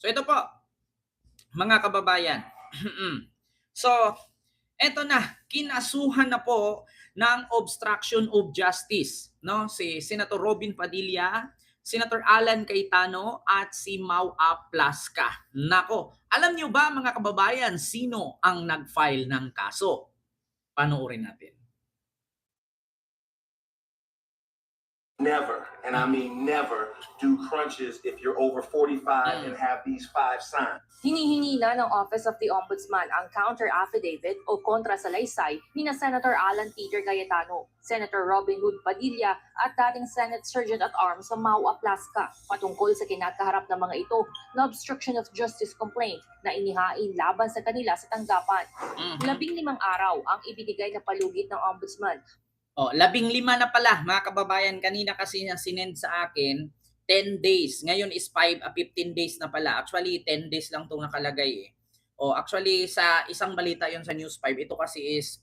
So ito po, mga kababayan. So, eto na, kinasuhan na po ng obstruction of justice, no? Si Senator Robin Padilla, Senator Alan Cayetano at si Mau Aplaska. Nako, alam niyo ba mga kababayan sino ang nag-file ng kaso? Panoorin natin. Never, and I mean never, do crunches if you're over 45 and have these 5 signs. Hinihingi na ng Office of the Ombudsman ang counter affidavit o kontrasalaysay ni na Senator Alan Peter Cayetano, Senator Robin Hood Padilla at dating Senate Sergeant at Arms sa Mau Aplaska patungkol sa kinakaharap ng mga ito na obstruction of justice complaint na inihain laban sa kanila sa tanggapan. 15 araw ang ibinigay na palugit ng Ombudsman. 15 na pala mga kababayan, kanina kasi na sinend sa akin 10 days. Ngayon is 15 days na pala. Actually 10 days lang 'tong nakalagay eh. Actually sa isang balita 'yon sa News 5. Ito kasi is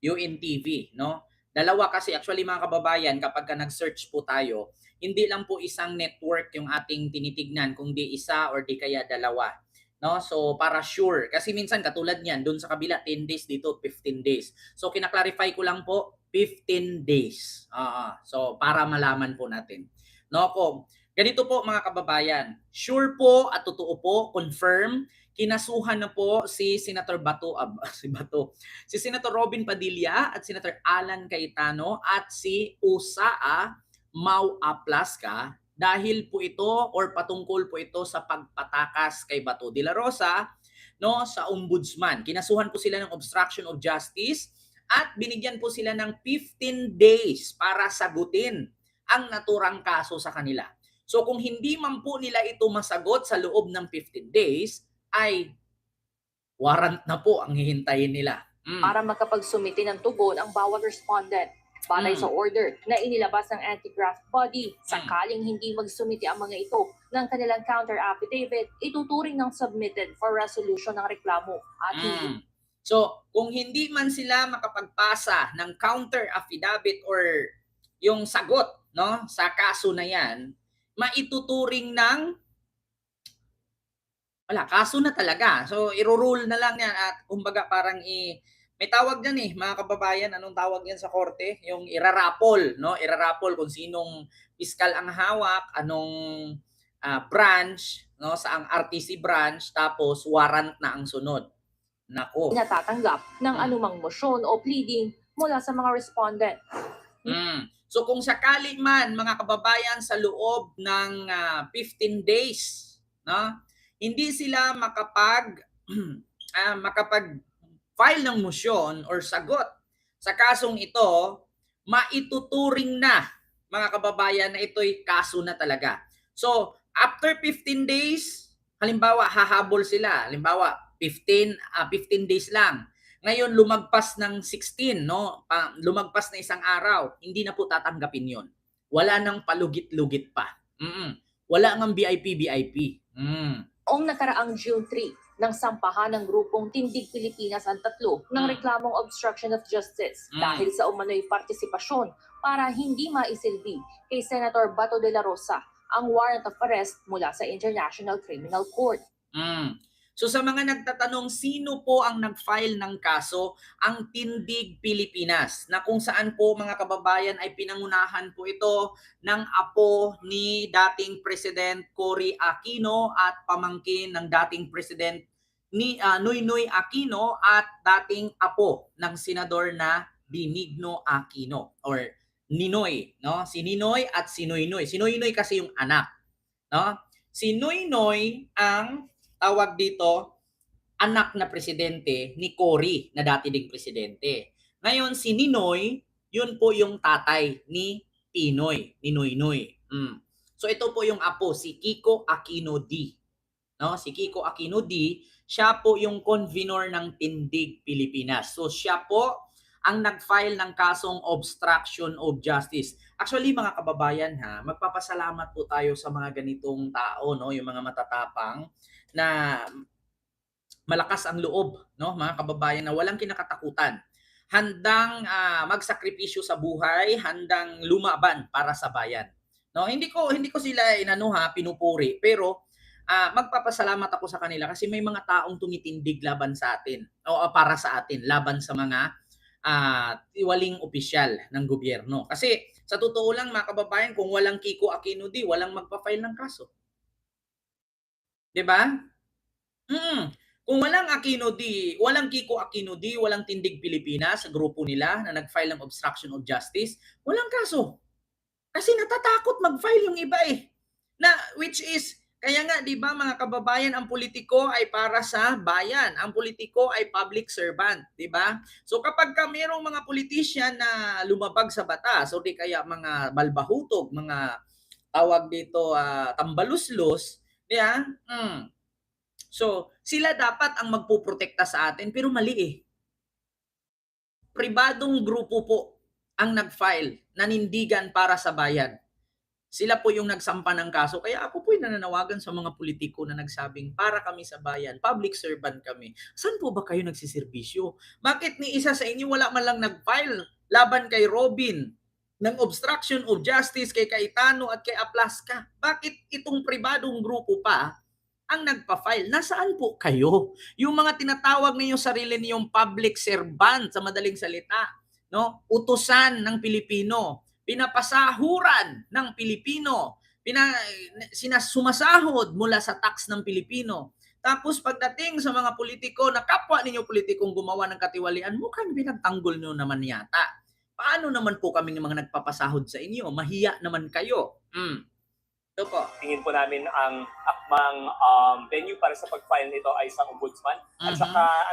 UNTV, no? Dalawa kasi actually mga kababayan, kapag ka nag-search po tayo, hindi lang po isang network yung ating tinitignan, kundi isa or di kaya dalawa. No? So para sure, kasi minsan katulad niyan, doon sa kabila 10 days, dito 15 days. So kina-clarify ko lang po 15 days. So para malaman po natin. No, kung ganito po mga kababayan, sure po at totoo po, confirm, kinasuhan na po si Senator si Senator Robin Padilla at Senator Alan Cayetano at si Usaa Mau Aplaska dahil po ito or patungkol po ito sa pagpatakas kay Bato de la Rosa, no, sa ombudsman. Kinasuhan po sila ng obstruction of justice at binigyan po sila ng 15 days para sagutin ang naturang kaso sa kanila. So kung hindi man po nila ito masagot sa loob ng 15 days, ay warrant na po ang hihintayin nila. Para makapagsumite ng tugon ang bawat respondent. Balay sa order na inilabas ng anti-graft body, sakaling hindi magsumite ang mga ito ng kanilang counter affidavit, ituturing ng submitted for resolution ng reklamo at hindi. So, kung hindi man sila makapagpasa ng counter affidavit or yung sagot, no, sa kaso na yan, maituturing ng kaso na talaga. So, irurule na lang yan at kumbaga parang may tawag diyan mga kababayan, anong tawag yan sa korte? Yung irarapol, no? Irarapol kung sinong piskal ang hawak, anong branch, no? Sa ang RTC branch, tapos warrant na ang sunod. Nako. Natatanggap ng anumang motion o pleading mula sa mga respondent. So kung sakali man mga kababayan sa loob ng 15 days, no? Hindi sila makapag-file ng motion or sagot sa kasong ito, maituturing na mga kababayan na ito'y kaso na talaga. So after 15 days, halimbawa hahabol sila, halimbawa 15 days lang. Ngayon lumagpas ng 16, no? Lumagpas na isang araw, hindi na po tatanggapin 'yon. Wala nang palugit-lugit pa. Wala nang VIP. Noong nakaraang June 3, nang sampahan ng grupong Tindig Pilipinas ang tatlo ng reklamong obstruction of justice dahil sa umano'y partisipasyon para hindi maisilbi kay Senator Bato de la Rosa ang warrant of arrest mula sa International Criminal Court. So sa mga nagtatanong sino po ang nag-file ng kaso, ang Tindig Pilipinas, na kung saan po mga kababayan ay pinangunahan po ito ng apo ni dating President Cory Aquino at pamangkin ng dating President ni Noynoy Aquino at dating apo ng senador na Benigno Aquino or Ninoy, no? Si Ninoy at si Noynoy. Si Noynoy kasi yung anak, no? Si Noynoy ang tawag dito, anak na presidente ni Cory na dati ding presidente. Ngayon si Ninoy, yun po yung tatay ni Pinoy, ni Noynoy. So ito po yung apo, si Kiko Aquino D. No, si Kiko Aquino D, siya po yung convenor ng Tindig Pilipinas. So siya po ang nag-file ng kasong obstruction of justice. Actually mga kababayan magpapasalamat po tayo sa mga ganitong tao, no, yung mga matatapang na malakas ang loob, no, mga kababayan na walang kinakatakutan. Handang magsakripisyo sa buhay, handang lumaban para sa bayan. No, hindi ko sila pinupuri, pero magpapasalamat ako sa kanila kasi may mga taong tumitindig laban sa atin o para sa atin, laban sa mga tiwaling opisyal ng gobyerno. Kasi sa totoo lang mga kababayan, kung walang Kiko Aquino D, walang magpa-file ng kaso. 'Di ba? Kung walang Aquino D, walang Kiko Aquino D, walang Tindig Pilipinas sa grupo nila na nag-file ng obstruction of justice, walang kaso. Kasi natatakot mag-file yung iba eh. Na which is kaya nga 'di ba mga kababayan, ang politiko ay para sa bayan. Ang politiko ay public servant, 'di ba? So kapag mayroong mga politician na lumabag sa batas o di kaya mga balbahutog, mga tawag dito tambaluslos, 'di ba? So sila dapat ang magpoprotekta sa atin pero mali eh. Pribadong grupo po ang nag-file, nanindigan para sa bayan. Sila po yung nagsampa ng kaso. Kaya ako po yung nananawagan sa mga politiko na nagsabing para kami sa bayan, public servant kami. Saan po ba kayo nagsiservisyo? Bakit ni isa sa inyo wala man lang nag-file laban kay Robin ng obstruction of justice kay Cayetano at kay Aplaska? Bakit itong pribadong grupo pa ang nagpa-file? Nasaan po kayo? Yung mga tinatawag ninyo sarili niyong public servant sa madaling salita, no? Utusan ng Pilipino, pinapasahuran ng Pilipino, sumasahod mula sa tax ng Pilipino. Tapos pagdating sa mga politiko na kapwa ninyo politikong gumawa ng katiwalian, mukhang pinagtanggol nyo naman yata. Paano naman po kami ng mga nagpapasahod sa inyo? Mahiya naman kayo. Ito po. Tingin po namin ang akmang venue para sa pag-file nito ay sa ombudsman. At saka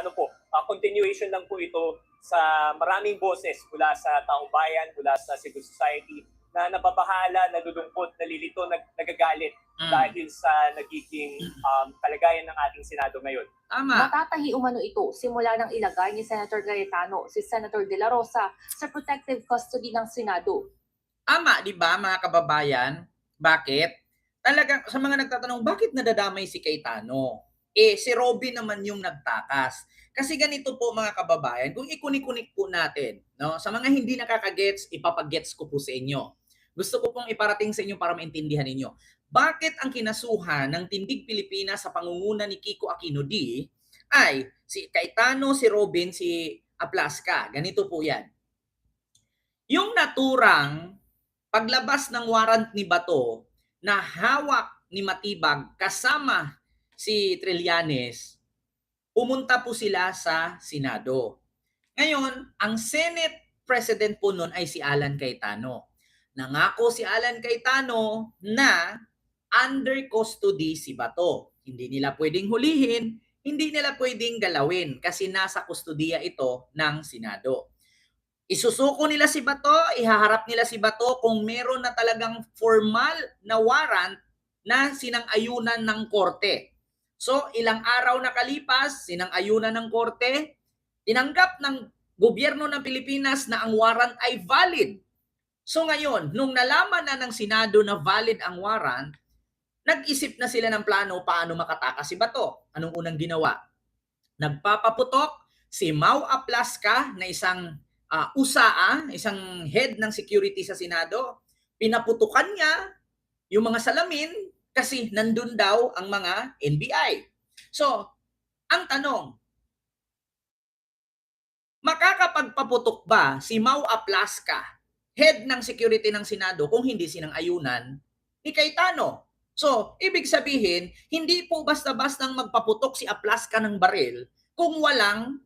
continuation lang po ito sa maraming boses mula sa taong bayan, mula sa civil society na nababahala, nalulungkot, nalilito, nagagalit dahil sa nagiging kalagayan ng ating Senado ngayon. Tama. Matatahi umano ito simula ng ilagay ni Senator Cayetano si Senator De La Rosa sa protective custody ng Senado. Tama, di ba mga kababayan? Bakit? Talagang sa mga nagtatanong, bakit nadadamay si Cayetano? Si Robin naman yung nagtakas. Kasi ganito po mga kababayan, kung ikunik-kunik po natin, no, sa mga hindi nakakagets, ipapagets ko po sa inyo. Gusto ko pong iparating sa inyo para maintindihan ninyo. Bakit ang kinasuhan ng Tindig Pilipinas sa pangunguna ni Kiko Aquino D ay si Cayetano, si Robin, si Aplaska? Ganito po yan. Yung naturang paglabas ng warrant ni Bato na hawak ni Matibag kasama si Trillanes, pumunta po sila sa Senado. Ngayon, ang Senate President po noon ay si Alan Cayetano. Nangako si Alan Cayetano na under custody si Bato. Hindi nila pwedeng hulihin, hindi nila pwedeng galawin kasi nasa kustodiya ito ng Senado. Isusuko nila si Bato, ihaharap nila si Bato kung meron na talagang formal na warrant na sinang-ayunan ng korte. So, ilang araw na kalipas, sinang-ayunan ng korte, tinanggap ng gobyerno ng Pilipinas na ang warrant ay valid. So ngayon, nung nalaman na ng Senado na valid ang warrant, nag-isip na sila ng plano paano makatakas si Bato. Anong unang ginawa? Nagpapaputok si Mau Aplaska na isang isang head ng security sa Senado. Pinaputukan niya yung mga salamin kasi nandun daw ang mga NBI. So, ang tanong, makakapagpaputok ba si Mau Aplaska, head ng security ng Senado, kung hindi sinang-ayunan ni Cayetano? So, ibig sabihin, hindi po basta-bastang magpaputok si Aplaska ng baril kung walang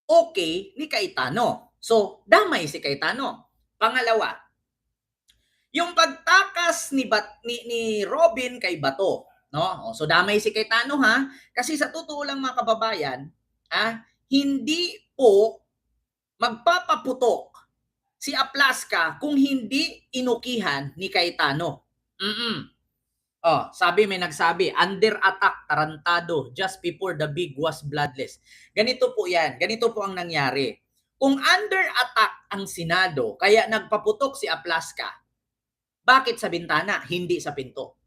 okay ni Cayetano. So, damay si Cayetano. Pangalawa, yung pagtakas ni Robin kay Bato, no? So damay si Cayetano ha, kasi sa totoo lang mga kababayan, hindi po magpapaputok si Aplaska kung hindi inukihan ni Cayetano. Sabi may nagsabi, under attack, tarantado, just before the big was bloodless. Ganito po yan, ganito po ang nangyari. Kung under attack ang Senado, kaya nagpaputok si Aplaska, bakit sa bintana, hindi sa pinto?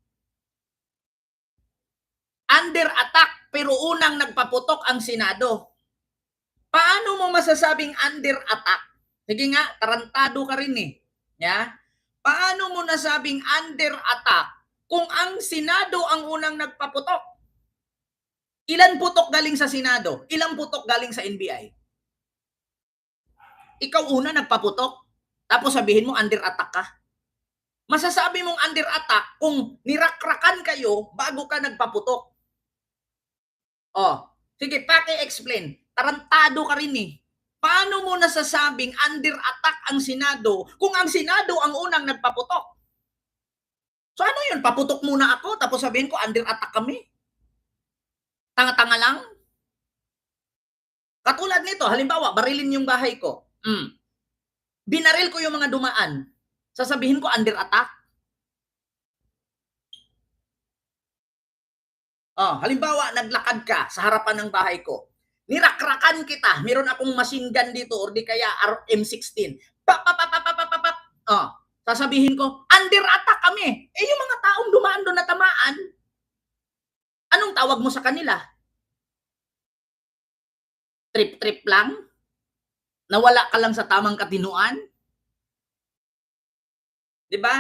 Under attack, pero unang nagpaputok ang Senado. Paano mo masasabing under attack? Sige nga, tarantado ka rin eh. Yeah? Paano mo nasabing under attack kung ang Senado ang unang nagpaputok? Ilan putok galing sa Senado? Ilang putok galing sa NBI? Ikaw una nagpaputok, tapos sabihin mo under attack ka. Masasabi mong under attack kung nirakrakan kayo bago ka nagpaputok. Oh, sige, paki-explain. Tarantado ka rin eh. Paano mo nasasabing under attack ang Senado kung ang Senado ang unang nagpaputok? So ano yun? Paputok muna ako tapos sabihin ko under attack kami? Tanga-tanga lang? Katulad nito, halimbawa, barilin yung bahay ko. Binaril ko yung mga dumaan. Sasabihin ko under attack? Oh, halimbawa, naglakad ka sa harapan ng bahay ko. Nirakrakan kita. Meron akong machine gun dito or di kaya M16. Pap, pap, pap, pap, pap, pap, pap. Oh, sasabihin ko, under attack kami. Eh, yung mga taong dumaan doon na tamaan, anong tawag mo sa kanila? Trip-trip lang? Nawala ka lang sa tamang katinuan? Diba?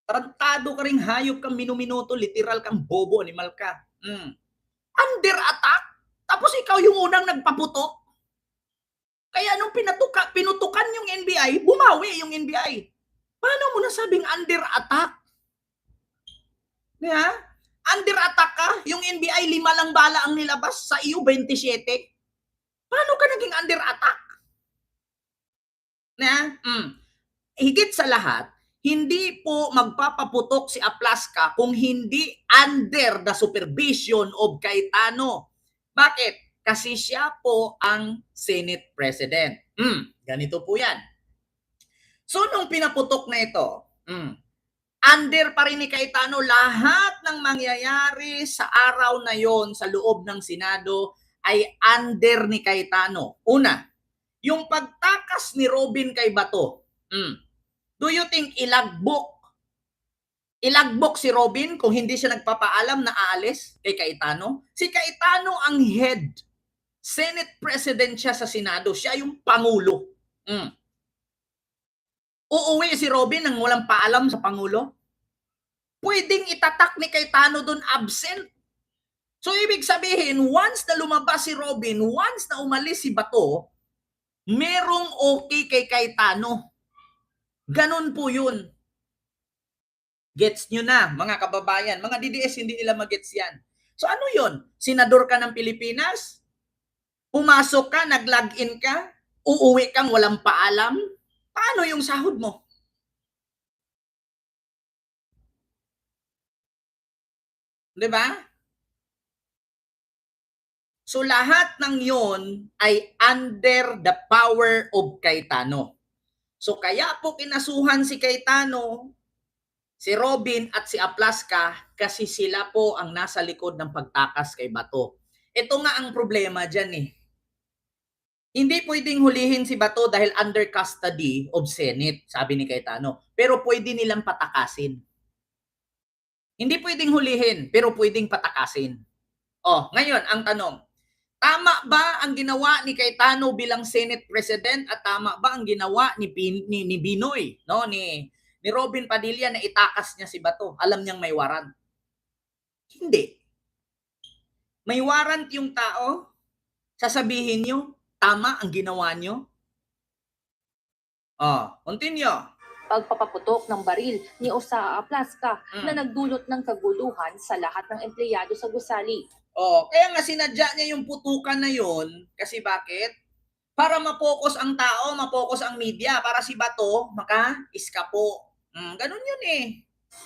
Tarantado ka ring hayop kang minuminuto, literal kang bobo, animal ka. Under attack? Tapos ikaw yung unang nagpaputok? Kaya nung pinutukan yung NBI, bumawi yung NBI. Paano mo nasabing under attack? Yeah? Under attack ka? Yung NBI 5 lang bala ang nilabas, sa iyo 27. Paano ka naging under attack? Higit sa lahat, hindi po magpapaputok si Aplaska kung hindi under the supervision of Cayetano. Bakit? Kasi siya po ang Senate President. Ganito po yan. So, nung pinaputok na ito, under pa rin ni Cayetano lahat ng mangyayari sa araw na yon sa loob ng Senado ay under ni Cayetano. Una, yung pagtakas ni Robin kay Bato. Do you think ilagbok si Robin kung hindi siya nagpapaalam na aalis kay Cayetano? Si Cayetano ang head. Senate President siya sa Senado. Siya yung Pangulo. Uuwi si Robin nang walang paalam sa Pangulo? Pwedeng itatak ni Cayetano doon absent. So ibig sabihin, once na lumabas si Robin, once na umalis si Bato, merong okay kay Cayetano. Ganon po yun. Gets nyo na, mga kababayan. Mga DDS, hindi nila magets yan. So ano yun? Senador ka ng Pilipinas? Pumasok ka, nag-login ka? Uuwi kang walang paalam? Paano yung sahod mo? Diba? So lahat ng yon ay under the power of Cayetano. So kaya po kinasuhan si Cayetano, si Robin at si Aplaska kasi sila po ang nasa likod ng pagtakas kay Bato. Ito nga ang problema dyan eh. Hindi pwedeng hulihin si Bato dahil under custody of Senate, sabi ni Cayetano. Pero pwede nilang patakasin. Hindi pwedeng hulihin, pero pwedeng patakasin. Oh, ngayon, ang tanong, tama ba ang ginawa ni Cayetano bilang Senate President at tama ba ang ginawa ni Binoy, no, ni Robin Padilla na itakas niya si Bato? Alam niyang may warrant. Hindi. May warrant yung tao, sasabihin niyo, tama ang ginawa niyo? Oh, continue. Pagpapaputok ng baril ni Osa Aplaska na nagdulot ng kaguluhan sa lahat ng empleyado sa gusali. Oh, kaya nga sinadya niya yung putukan na yon kasi bakit? Para ma-focus ang tao, ma-focus ang media, para si Bato maka-iskapo. Ganun yun eh.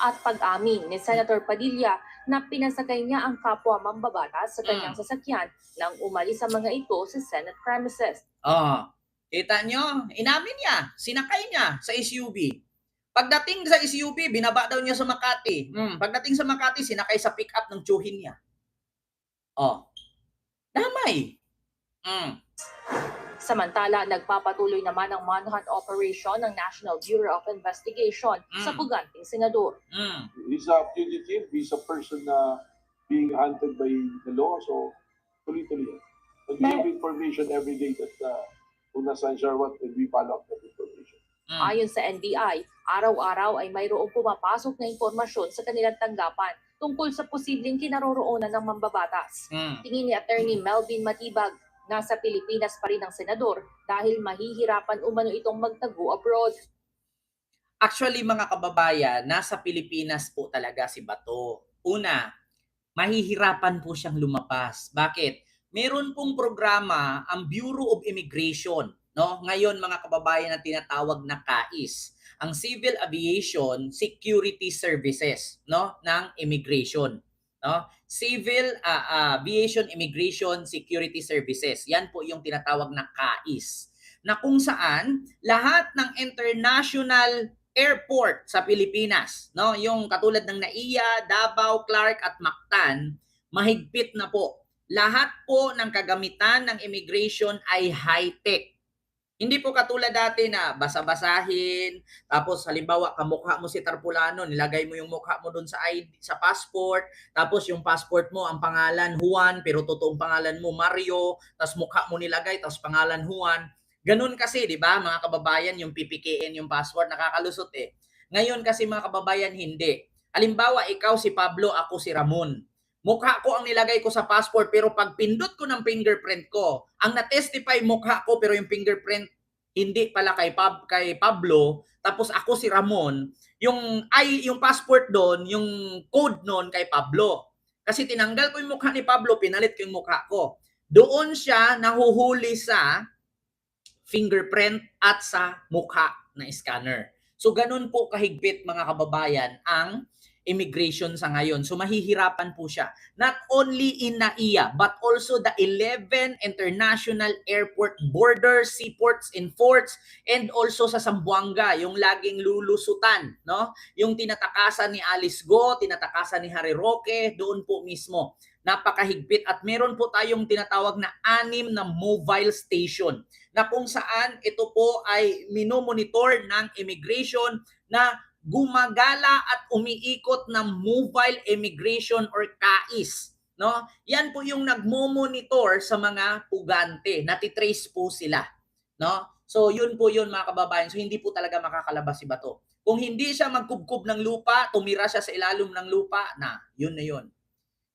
At pag-amin ni Senator Padilla na pinasakay niya ang kapwa mambabatas sa kanyang sasakyan nang umalis sa mga ito sa Senate premises. Oh, kita nyo, inamin niya, sinakay niya sa SUV. Pagdating sa SUV, binaba daw niya sa Makati. Pagdating sa Makati, sinakay sa pick-up ng tsuhin niya. Oh, damay. Samantala, nagpapatuloy naman ang manhunt operation ng National Bureau of Investigation sa puganting senador. He's a fugitive. He's a person na being hunted by the law. So, tuloy-tuloy. And we have information every day that kung nasaan siya, what, and we follow up that information. Ayon sa NBI, araw-araw ay mayroong pumapasok na impormasyon sa kanilang tanggapan tungkol sa posibleng kinaroroonan ng mambabatas. Tingin ni Attorney Melvin Matibag, nasa Pilipinas pa rin ang senador dahil mahihirapan umano itong magtago abroad. Actually, mga kababayan, nasa Pilipinas po talaga si Bato. Una, mahihirapan po siyang lumapas. Bakit? Meron pong programa ang Bureau of Immigration, no? Ngayon, mga kababayan, na tinatawag na CAIS, ang Civil Aviation Security Services, no, ng immigration, no? Civil Aviation Immigration Security Services. Yan po yung tinatawag na CAIS, na kung saan lahat ng international airport sa Pilipinas, no, yung katulad ng NAIA, Davao, Clark at Mactan, mahigpit na po. Lahat po ng kagamitan ng immigration ay high-tech. Hindi po katulad dati na basa-basahin, tapos halimbawa kamukha mo si Tarpulano, nilagay mo yung mukha mo doon sa ID, sa passport, tapos yung passport mo ang pangalan Juan, pero totoong pangalan mo Mario, tapos mukha mo nilagay, tapos pangalan Juan. Ganun kasi, di ba, mga kababayan, yung PPKN, yung passport, nakakalusot eh. Ngayon kasi, mga kababayan, hindi. Halimbawa, ikaw si Pablo, ako si Ramon. Mukha ko ang nilagay ko sa passport, pero pag pindot ko ng fingerprint ko, ang na-testify mukha ko, pero yung fingerprint hindi pala kay Pablo, tapos ako si Ramon, yung passport doon, yung code noon kay Pablo. Kasi tinanggal ko yung mukha ni Pablo, pinalit ko yung mukha ko. Doon siya nahuhuli sa fingerprint at sa mukha na scanner. So ganun po kahigpit, mga kababayan, ang immigration sa ngayon. So mahihirapan po siya. Not only in NAIA, but also the 11 international airport borders, seaports and forts, and also sa Zamboanga, yung laging lulusutan, no? Yung tinatakasan ni Alice Go, tinatakasan ni Harry Roque, doon po mismo. Napakahigpit at meron po tayong tinatawag na 6 na mobile station na kung saan ito po ay minomonitor ng immigration na gumagala at umiikot ng mobile immigration or CAIS, no? Yan po yung nagmo-monitor sa mga pugante, natitrace po sila, no? So yun po yun, mga kababayan. So hindi po talaga makakalabas si Bato. Kung hindi siya magkubkob ng lupa, tumira siya sa ilalim ng lupa, yun na yun.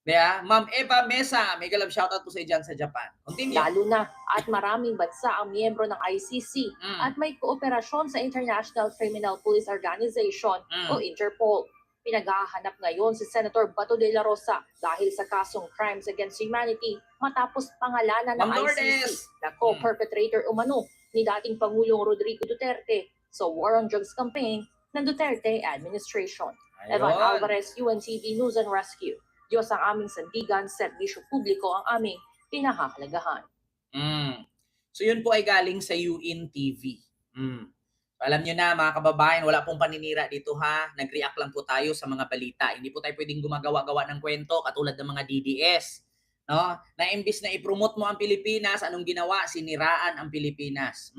Kaya, Ma'am Eva Mesa, may galab shoutout po sa dyan sa Japan. Continue. Lalo na at maraming bansa ang miyembro ng ICC at may kooperasyon sa International Criminal Police Organization o Interpol. Pinaghahanap ngayon si Senator Bato de la Rosa dahil sa kasong Crimes Against Humanity matapos pangalanan ng Ma'am ICC Lourdes na co-perpetrator umano ni dating Pangulong Rodrigo Duterte sa War on Drugs campaign ng Duterte administration. Evan Ayun. Alvarez, UNTV News and Rescue. Diyos ang aming sandigan, serbisyo publiko ang aming pinahahalagahan. So yun po ay galing sa UNTV. Alam nyo na, mga kababayan, wala pong paninira dito ha. Nag-react lang po tayo sa mga balita. Hindi po tayo pwedeng gumagawa-gawa ng kwento katulad ng mga DDS. No? Na imbis na i-promote mo ang Pilipinas, anong ginawa? Siniraan ang Pilipinas.